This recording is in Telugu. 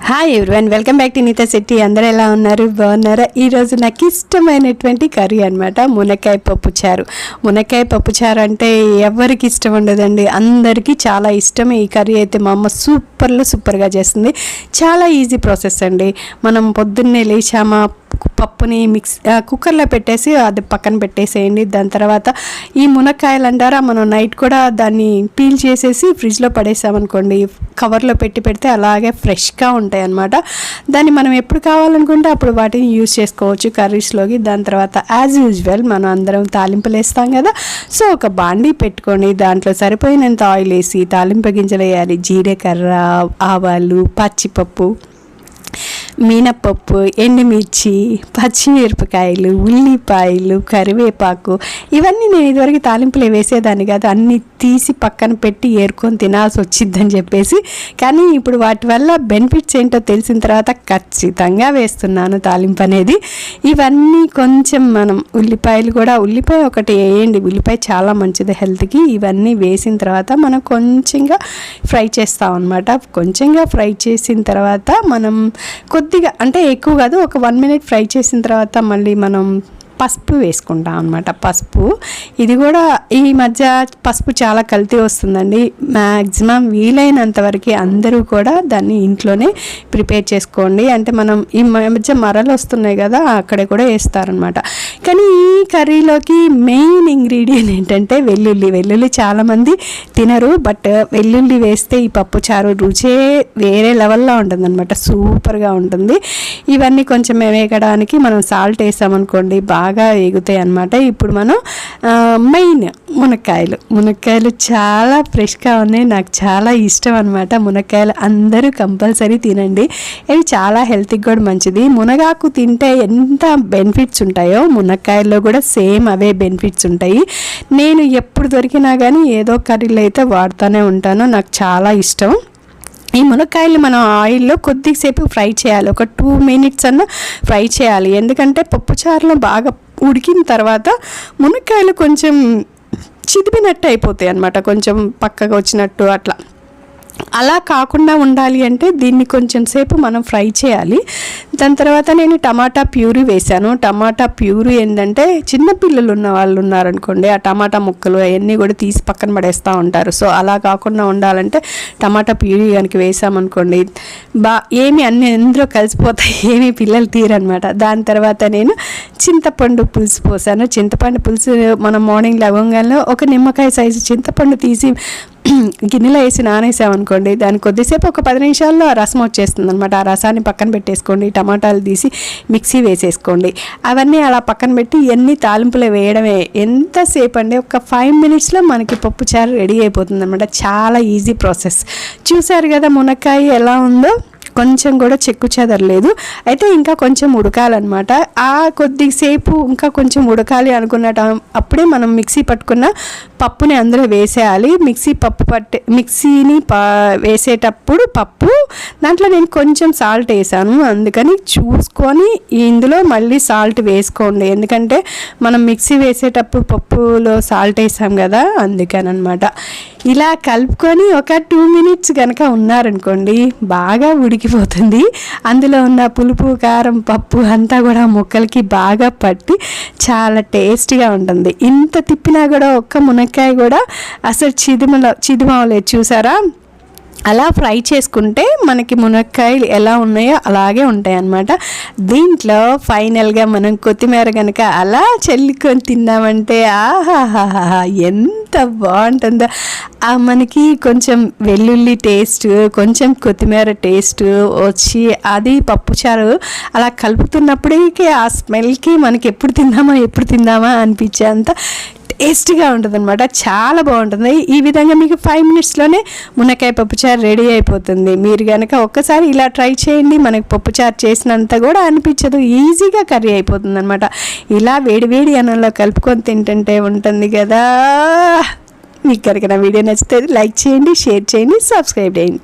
Hi everyone, welcome back to Neeta Shetty. అందరూ ఎలా ఉన్నారు? బాగున్నారా? ఈరోజు నాకు ఇష్టమైనటువంటి కర్రీ అనమాట మునక్కాయ పప్పుచారు. మునక్కాయ పప్పుచారు అంటే ఎవరికి ఇష్టం ఉండదండి, అందరికీ చాలా ఇష్టం. ఈ కర్రీ అయితే మా అమ్మ సూపర్గా చేస్తుంది. చాలా ఈజీ ప్రాసెస్ అండి. మనం పొద్దున్నే లేచామా, పప్పుని కుక్కర్లో పెట్టేసి అది పక్కన పెట్టేసేయండి. దాని తర్వాత ఈ మునక్కాయలు అంటారా, మనం నైట్ కూడా దాన్ని పీల్ చేసేసి ఫ్రిడ్జ్లో పడేసామనుకోండి, కవర్లో పెడితే అలాగే ఫ్రెష్గా ఉంటాయి అన్నమాట. దాన్ని మనం ఎప్పుడు కావాలనుకుంటే అప్పుడు వాటిని యూజ్ చేసుకోవచ్చు కర్రీస్లోకి. దాని తర్వాత యాజ్ యూజువల్ మనం అందరం తాలింపులు వేస్తాం కదా. సో ఒక బాండీ పెట్టుకొని దాంట్లో సరిపోయినంత ఆయిల్ వేసి తాలింపు గింజలు వేయాలి. జీలకర్ర, ఆవాలు, పచ్చిపప్పు, మినపప్పు, ఎండుమిర్చి, పచ్చిమిరపకాయలు, ఉల్లిపాయలు, కరివేపాకు, ఇవన్నీ నేను ఇదివరకు తాలింపులు వేసేదాన్ని కాదు, అన్నీ తీసి పక్కన పెట్టి ఏరుకొని తినాల్సి వచ్చిందని చెప్పేసి. కానీ ఇప్పుడు వాటి వల్ల బెనిఫిట్స్ ఏంటో తెలిసిన తర్వాత ఖచ్చితంగా వేస్తున్నాను తాలింపు అనేది. ఇవన్నీ కొంచెం మనం ఉల్లిపాయ ఒకటి వేయండి, ఉల్లిపాయ చాలా మంచిది హెల్త్కి. ఇవన్నీ వేసిన తర్వాత మనం కొంచెంగా ఫ్రై చేస్తాం అనమాట. కొంచెంగా ఫ్రై చేసిన తర్వాత మనం కొద్దిగా, అంటే ఎక్కువ కాదు, ఒక 1 minute ఫ్రై చేసిన తర్వాత మళ్ళీ మనం పసుపు వేసుకుంటాం అనమాట. పసుపు ఇది కూడా ఈ మధ్య పసుపు చాలా కల్తీ వస్తుందండి. మ్యాక్సిమం వీలైనంత వరకు అందరూ కూడా దాన్ని ఇంట్లోనే ప్రిపేర్ చేసుకోండి. అంటే మనం ఈ మధ్య మరలు వస్తున్నాయి కదా, అక్కడ కూడా వేస్తారనమాట. కానీ ఈ కర్రీలోకి మెయిన్ ఇంగ్రీడియంట్ ఏంటంటే వెల్లుల్లి చాలామంది తినరు, బట్ వెల్లుల్లి వేస్తే ఈ పప్పు చారు రుచే వేరే లెవెల్లో ఉంటుంది అనమాట. సూపర్గా ఉంటుంది. ఇవన్నీ కొంచెం వేగడానికి మనం సాల్ట్ వేసామనుకోండి, బాగా ఎగుతాయి అన్నమాట. ఇప్పుడు మనం మెయిన్ మునక్కాయలు చాలా ఫ్రెష్గా ఉన్నాయి. నాకు చాలా ఇష్టం అనమాట మునక్కాయలు. అందరూ కంపల్సరీ తినండి. ఇవి చాలా హెల్త్కి కూడా మంచిది. మునగాకు తింటే ఎంత బెనిఫిట్స్ ఉంటాయో మునక్కాయల్లో కూడా సేమ్ అవే బెనిఫిట్స్ ఉంటాయి. నేను ఎప్పుడు దొరికినా కానీ ఏదో కర్రీలో అయితే వాడుతూనే ఉంటాను. నాకు చాలా ఇష్టం. ఈ మునక్కాయలు మనం ఆయిల్లో కొద్దిసేపు ఫ్రై చేయాలి, ఒక 2 minutes అన్న ఫ్రై చేయాలి. ఎందుకంటే పప్పుచారులో బాగా ఉడికిన తర్వాత మునక్కాయలు కొంచెం చిదిపినట్టు అయిపోతాయి అన్నమాట, కొంచెం పక్కగా వచ్చినట్టు అట్లా. అలా కాకుండా ఉండాలి అంటే దీన్ని కొంచెం సేపు మనం ఫ్రై చేయాలి. దాని తర్వాత నేను టమాటా ప్యూరీ వేశాను. టమాటా ప్యూరీ ఏంటంటే చిన్నపిల్లలు ఉన్న వాళ్ళు ఉన్నారనుకోండి, ఆ టమాటా ముక్కలు అవన్నీ కూడా తీసి పక్కన పడేస్తూ ఉంటారు. సో అలా కాకుండా ఉండాలంటే టమాటా ప్యూరీ కనుక వేసామనుకోండి, ఏమి అన్ని ఎందులో కలిసిపోతాయి, ఏమీ పిల్లలు తీరనమాట. దాని తర్వాత నేను చింతపండు పులుసు పోసాను. చింతపండు పులుసు మనం మార్నింగ్ లవంగాల్లో ఒక నిమ్మకాయ సైజు చింతపండు తీసి గిన్నెలో వేసి నానేసామనుకోండి, దాని కొద్దిసేపు ఒక 10 నిమిషాల్లో ఆ రసం వచ్చేస్తుంది అనమాట. ఆ రసాన్ని పక్కన పెట్టేసుకోండి. టమాటాలు తీసి మిక్సీ వేసేసుకోండి. అవన్నీ అలా పక్కన పెట్టి ఎన్ని తాలింపులు వేయడమే. ఎంతసేపు అండి, ఒక 5 minutesలో మనకి పప్పుచారు రెడీ అయిపోతుంది అనమాట. చాలా ఈజీ ప్రాసెస్. చూసారు కదా మునక్కాయ ఎలా ఉందో, కొంచెం కూడా చెక్కు చెదరలేదు. అయితే ఇంకా కొంచెం ఉడకాలన్నమాట. ఆ కొద్దిసేపు ఇంకా కొంచెం ఉడకాలి అనుకున్న అప్పుడే మనం మిక్సీ పట్టుకున్న పప్పుని అందులో వేసేయాలి. మిక్సీని వేసేటప్పుడు పప్పు దాంట్లో నేను కొంచెం సాల్ట్ వేసాను, అందుకని చూసుకొని ఇందులో మళ్ళీ సాల్ట్ వేసుకోండి. ఎందుకంటే మనం మిక్సీ వేసేటప్పుడు పప్పులో సాల్ట్ వేసాం కదా, అందుకని అనమాట. ఇలా కలుపుకొని ఒక 2 minutes కనుక ఉన్నారనుకోండి, బాగా ఉడికిపోతుంది. అందులో ఉన్న పులుపు, కారం, పప్పు అంతా కూడా ముక్కలకి బాగా పట్టి చాలా టేస్టీగా ఉంటుంది. ఇంత తిప్పినా కూడా ఒక్క మునక్కాయ కూడా అసలు చిదిమలేదు. చూసారా? అలా ఫ్రై చేసుకుంటే మనకి మునక్కాయలు ఎలా ఉన్నాయో అలాగే ఉంటాయి అన్నమాట. దీంట్లో ఫైనల్గా మనం కొత్తిమీర కనుక అలా చల్లుకొని తిన్నామంటే ఆహాహాహా ఎంత బాగుంటుందో. మనకి కొంచెం వెల్లుల్లి టేస్ట్, కొంచెం కొత్తిమీర టేస్ట్ వచ్చి అది పప్పుచారు అలా కలుపుతున్నప్పటికీ ఆ స్మెల్కి మనకి ఎప్పుడు తిందామా అనిపించేంత టేస్ట్గా ఉంటుంది అనమాట. చాలా బాగుంటుంది. ఈ విధంగా మీకు 5 minutesలోనే మునక్కాయ పప్పుచారు రెడీ అయిపోతుంది. మీరు కనుక ఒక్కసారి ఇలా ట్రై చేయండి, మనకి పప్పుచారు చేసినంత కూడా అనిపించదు, ఈజీగా కర్రీ అయిపోతుంది అనమాట. ఇలా వేడి అన్నంలో కలుపుకొని తింటుంటే ఉంటుంది కదా. మీకు కనుక నా వీడియో నచ్చితే లైక్ చేయండి, షేర్ చేయండి, సబ్స్క్రైబ్ చేయండి.